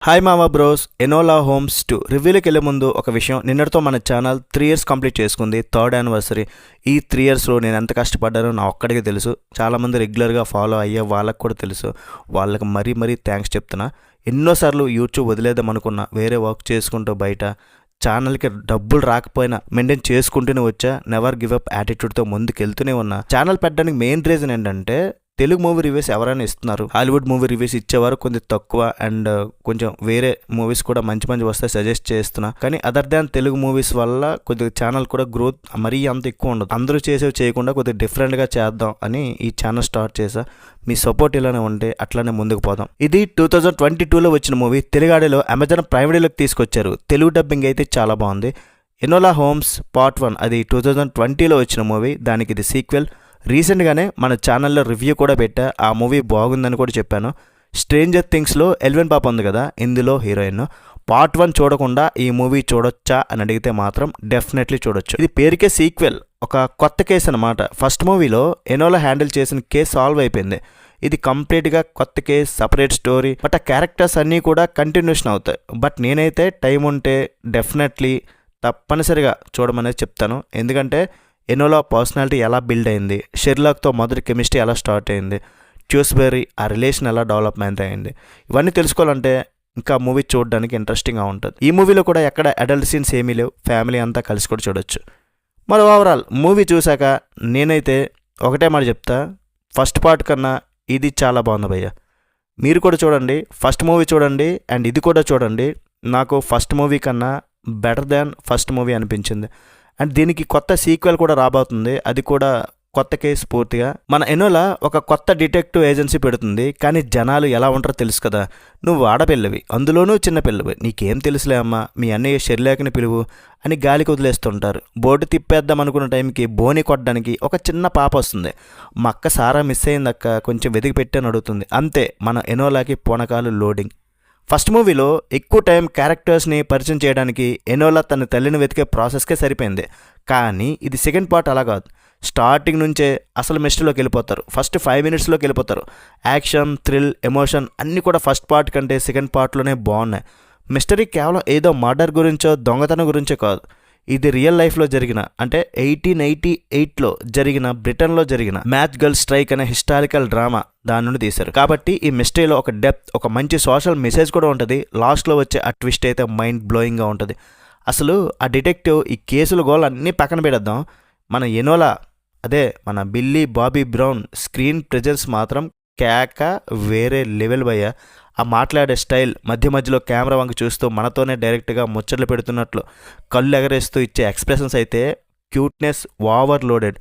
Hi మామా bros. ఎనోలా homes 2 రివ్యూలోకి వెళ్ళే ముందు ఒక విషయం. నిన్నటితో మన ఛానల్ 3 years కంప్లీట్ చేసుకుంది, 3rd యానివర్సరీ. ఈ 3 yearsలో నేను ఎంత కష్టపడ్డానో నా ఒక్కడికి తెలుసు. చాలామంది రెగ్యులర్గా ఫాలో అయ్యే వాళ్ళకి కూడా తెలుసు. వాళ్ళకి మరీ థ్యాంక్స్ చెప్తున్నా. ఎన్నోసార్లు యూట్యూబ్ వదిలేద్దాం అనుకున్నా, వేరే వర్క్ చేసుకుంటూ బయట ఛానల్కి డబ్బులు రాకపోయినా మెయింటైన్ చేసుకుంటూనే వచ్చా. నెవర్ గివ్ అప్ యాటిట్యూడ్తో ముందుకు వెళ్తూనే ఉన్నా. ఛానల్ పెట్టడానికి మెయిన్ రీజన్ ఏంటంటే తెలుగు మూవీ రివ్యూస్ ఎవరైనా ఇస్తున్నారు, హాలీవుడ్ మూవీ రివ్యూస్ ఇచ్చేవారు కొంచెం తక్కువ, అండ్ కొంచెం వేరే మూవీస్ కూడా మంచి వస్తాయి సజెస్ట్ చేస్తున్నా. కానీ అదర్ దాన్ తెలుగు మూవీస్ వల్ల కొద్దిగా ఛానల్ కూడా గ్రోత్ మరీ అంత ఎక్కువ ఉండదు. అందరూ చేసేవి చేయకుండా కొద్దిగా డిఫరెంట్గా చేద్దాం అని ఈ ఛానల్ స్టార్ట్ చేశా. మీ సపోర్ట్ ఇలానే ఉంటే అట్లానే ముందుకు పోదాం. ఇది 2022లో వచ్చిన మూవీ. తెలుగాడిలో అమెజాన్ ప్రైమ్ వీడియోలోకి తీసుకొచ్చారు. తెలుగు డబ్బింగ్ అయితే చాలా బాగుంది. ఎనోలా హోమ్స్ పార్ట్ 1 అది 2020లో వచ్చిన మూవీ. దానికి ఇది సీక్వెల్. రీసెంట్గానే మన ఛానల్లో రివ్యూ కూడా పెట్టా. ఆ మూవీ బాగుందని కూడా చెప్పాను. స్ట్రేంజర్ థింగ్స్లో ఎల్వెన్ పాప ఉంది కదా, ఇందులో హీరోయిన్. పార్ట్ 1 చూడకుండా ఈ మూవీ చూడొచ్చా అని అడిగితే మాత్రం డెఫినెట్లీ చూడొచ్చు. ఇది పేరుకే సీక్వెల్, ఒక కొత్త కేసు అనమాట. ఫస్ట్ మూవీలో ఎనోలా హ్యాండిల్ చేసిన కేసు సాల్వ్ అయిపోయింది. ఇది కంప్లీట్గా కొత్త కేసు, సపరేట్ స్టోరీ. బట్ ఆ క్యారెక్టర్స్ అన్నీ కూడా కంటిన్యూషన్ అవుతాయి. బట్ నేనైతే టైం ఉంటే డెఫినెట్లీ తప్పనిసరిగా చూడమనేది చెప్తాను. ఎందుకంటే ఎనోలా పర్సనాలిటీ ఎలా బిల్డ్ అయింది, షెర్లాక్తో మొదటి కెమిస్ట్రీ ఎలా స్టార్ట్ అయింది, ట్యూస్బెర్రీ ఆ రిలేషన్ ఎలా డెవలప్మెంట్ అయింది, ఇవన్నీ తెలుసుకోవాలంటే ఇంకా మూవీ చూడడానికి ఇంట్రెస్టింగ్గా ఉంటుంది. ఈ మూవీలో కూడా ఎక్కడ అడల్ట్ సీన్స్ ఏమీ లేవు. ఫ్యామిలీ అంతా కలిసి కూడా చూడొచ్చు. మరి ఓవరాల్ మూవీ చూశాక నేనైతే ఒకటే మాట చెప్తా, ఫస్ట్ పార్ట్ కన్నా ఇది చాలా బాగుంది భయ్య. మీరు కూడా చూడండి, ఫస్ట్ మూవీ చూడండి అండ్ ఇది కూడా చూడండి. నాకు ఫస్ట్ మూవీ కన్నా బెటర్ దాన్ ఫస్ట్ మూవీ అనిపించింది. అండ్ దీనికి కొత్త సీక్వెల్ కూడా రాబోతుంది. అది కూడా కొత్త కేసు పూర్తిగా. మన ఎనోలా ఒక కొత్త డిటెక్టివ్ ఏజెన్సీ పెడుతుంది. కానీ జనాలు ఎలా ఉంటారో తెలుసు కదా. నువ్వు ఆడపిల్లవి, అందులోనూ చిన్నపిల్లవి, నీకేం తెలుసులే అమ్మా, మీ అన్నయ్య షెర్లాక్ని పిలువు అని గాలికి వదిలేస్తుంటారు. బోర్డు తిప్పేద్దాం అనుకున్న టైంకి బోని కొట్టడానికి ఒక చిన్న పాప వస్తుంది. మా అక్క సారా మిస్ అయిందక్క, కొంచెం వెతికి పెట్టని అడుగుతుంది. అంతే, మన ఎనోలాకి పూనకాలు లోడింగ్. ఫస్ట్ మూవీలో ఎక్కువ టైం క్యారెక్టర్స్ని పరిచయం చేయడానికి ఎనోలా తన తల్లిని వెతికే ప్రాసెస్కే సరిపోయింది. కానీ ఇది సెకండ్ పార్ట్ అలా కాదు. స్టార్టింగ్ నుంచే అసలు మిస్టరీలోకి వెళ్ళిపోతారు. ఫస్ట్ 5 minutesలోకి వెళ్ళిపోతారు. యాక్షన్, థ్రిల్, ఎమోషన్ అన్నీ కూడా ఫస్ట్ పార్ట్ కంటే సెకండ్ పార్ట్లోనే బాగున్నాయి. మిస్టరీ కేవలం ఏదో మర్డర్ గురించో దొంగతనం గురించో కాదు. ఇది రియల్ లైఫ్లో జరిగిన, అంటే 1888లో జరిగిన బ్రిటన్లో జరిగిన మ్యాచ్ గర్ల్ స్ట్రైక్ అనే హిస్టారికల్ డ్రామా దాని నుండి తీశారు. కాబట్టి ఈ మిస్టరీలో ఒక డెప్త్, ఒక మంచి సోషల్ మెసేజ్ కూడా ఉంటుంది. లాస్ట్లో వచ్చే ఆ ట్విస్ట్ అయితే మైండ్ బ్లోయింగ్గా ఉంటుంది. అసలు ఆ డిటెక్టివ్ ఈ కేసుల గోల్ అన్నీ పక్కన పెడద్దాం. మన ఎనోలా, అదే మన Millie Bobby Brown screen presence మాత్రం కేక వేరే లెవెల్ భయ్య. ఆ మాట్లాడే స్టైల్, మధ్యలో కెమెరా వంక చూస్తూ మనతోనే డైరెక్ట్గా ముచ్చట్లు పెడుతున్నట్లు కళ్ళు ఎగరేస్తూ ఇచ్చే ఎక్స్ప్రెషన్స్ అయితే క్యూట్నెస్ ఓవర్లోడెడ్.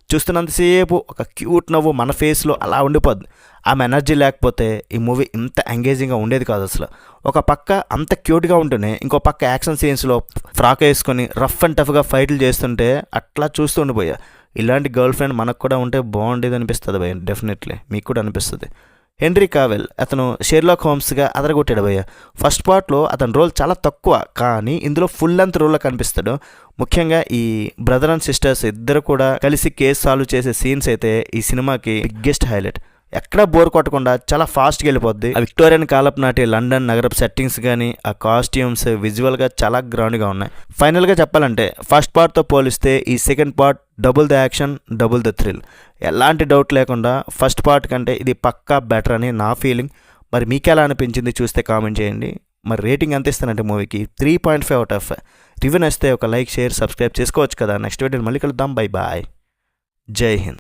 చూస్తున్నంతసేపు ఒక క్యూట్ నవ్వు మన ఫేస్లో అలా ఉండిపోద్ది. ఆమె ఎనర్జీ లేకపోతే ఈ మూవీ ఇంత ఎంగేజింగ్గా ఉండేది కాదు అసలు. ఒక పక్క అంత క్యూట్గా ఉంటూనే ఇంకో పక్క యాక్షన్ సీన్స్లో ఫ్రాక్ వేసుకొని రఫ్ అండ్ టఫ్గా ఫైట్లు చేస్తుంటే అట్లా చూస్తూ ఉండిపోయా. ఇలాంటి గర్ల్ ఫ్రెండ్ మనకు కూడా ఉంటే బాగుండేది అనిపిస్తుంది భయ్య. డెఫినెట్లీ మీకు కూడా అనిపిస్తుంది. హెన్రీ కావెల్ అతను షెర్లాక్ హోమ్స్గా అదరగొట్టాడు భయ్య. ఫస్ట్ పార్ట్లో అతని రోల్ చాలా తక్కువ, కానీ ఇందులో ఫుల్ లెంత్ రోల్లో కనిపిస్తాడు. ముఖ్యంగా ఈ బ్రదర్ అండ్ సిస్టర్స్ ఇద్దరు కూడా కలిసి కేసు సాల్వ్ చేసే సీన్స్ అయితే ఈ సినిమాకి బిగ్గెస్ట్ హైలైట్. ఎక్కడా బోర్ కొట్టకుండా చాలా ఫాస్ట్గా వెళ్ళిపోద్ది. ఆ విక్టోరియన్ కాలపు నాటి లండన్ నగరపు సెట్టింగ్స్ కానీ, ఆ కాస్ట్యూమ్స్ విజువల్గా చాలా గ్రౌండ్గా ఉన్నాయి. ఫైనల్గా చెప్పాలంటే ఫస్ట్ పార్ట్తో పోలిస్తే ఈ second part double the action, double the thrill. ఎలాంటి డౌట్ లేకుండా ఫస్ట్ పార్ట్ కంటే ఇది పక్కా బెటర్ అని నా ఫీలింగ్. మరి మీకు ఎలా అనిపించింది చూస్తే కామెంట్ చేయండి. మరి రేటింగ్ ఎంత ఇస్తానంటే మూవీకి 3.5 out of 5. రివ్యూ నచ్చితే ఒక లైక్, షేర్, సబ్స్క్రైబ్ చేసుకోవచ్చు కదా. నెక్స్ట్ వీడియోని మళ్ళీ కలుద్దాం. Bye bye. జై హింద్.